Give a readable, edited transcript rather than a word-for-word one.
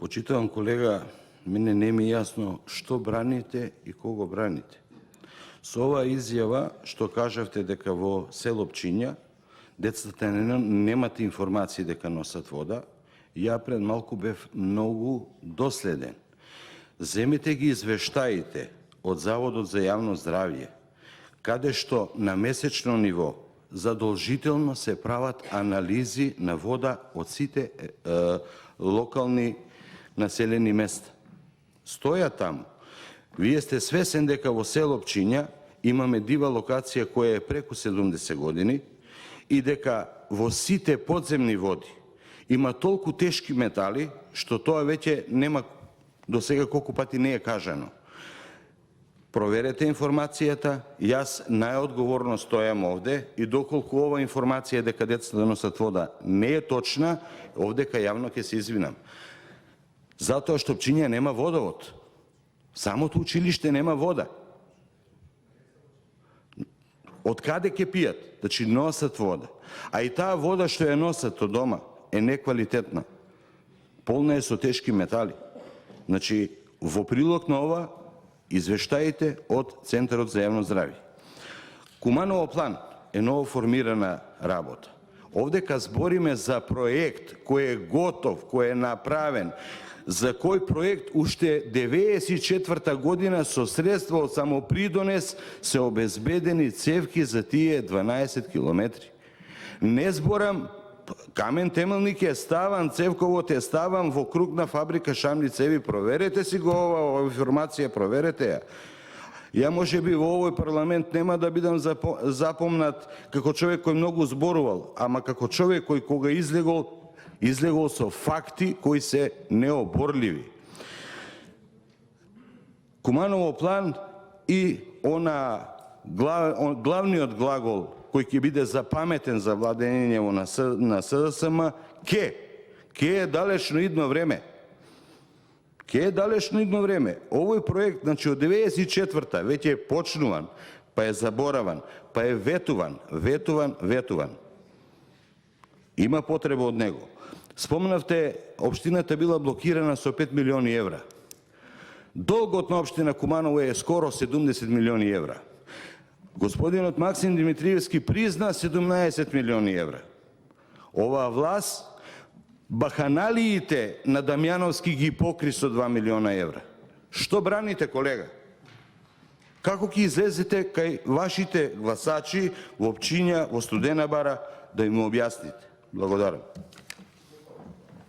Почитувам колега, мене не ми е јасно што браните и кого браните. Со оваа изјава што кажавте дека во село Пчиња децата немат информации дека носат вода, ја пред малку бев многу доследен. Земете ги извештаите од Заводот за јавно здравје, каде што на месечно ниво задолжително се прават анализи на вода од сите локални населени места. Стоја таму. Вие сте свесен дека во село Пчиња имаме дива локација која е преку 70 години и дека во сите подземни води има толку тешки метали што тоа веќе нема до сега колку пати не е кажано. Проверете информацијата, јас најодговорно стојам овде и доколку ова информација дека децата носат вода не е точна, овдека јавно ќе се извинам. Затоа што Пчиња нема водовод. Самото училиште нема вода. Од каде ќе пијат? Значи носат вода. А и таа вода што ја носат од дома е неквалитетна. Полна е со тешки метали. Значи, во прилог на ова, извештаите од Центарот за јавно здравје. Куманово план е ново формирана работа. Овдека збориме за проект кој е готов, кој е направен, за кој проект уште 94 година со средства од самопридонес се обезбедени цевки за тие 12 километри. Не зборам, камен темелник е ставан, цевковот е ставан во кругна фабрика шамни цеви. Проверете си го ова информација, проверете ја. Ја може би во овој парламент нема да бидам запомнат како човек кој многу зборувал, ама како човек кој кога излегол со факти кои се необорливи. Куманово план и главниот глагол кој ќе биде запаметен за владење на СДСМ, ке е далечно идно време. Ке е далечно идно време. Овој проект, значи од 94-та веќе е почнуван, па е забораван, па е ветуван. Има потреба од него. Спомнавте, општината била блокирана со 5 милиони евра. Долгот на општина Куманово е скоро 70 милиони евра. Господинот Максим Димитриевски призна 17 милиони евра. Оваа власт баханалиите на Дамјановски ги покри со 2 милиона евра. Што браните, колега? Како ќе излезете кај вашите гласачи во Пчиња, во Студена Бара, да им објасните? Благодарам.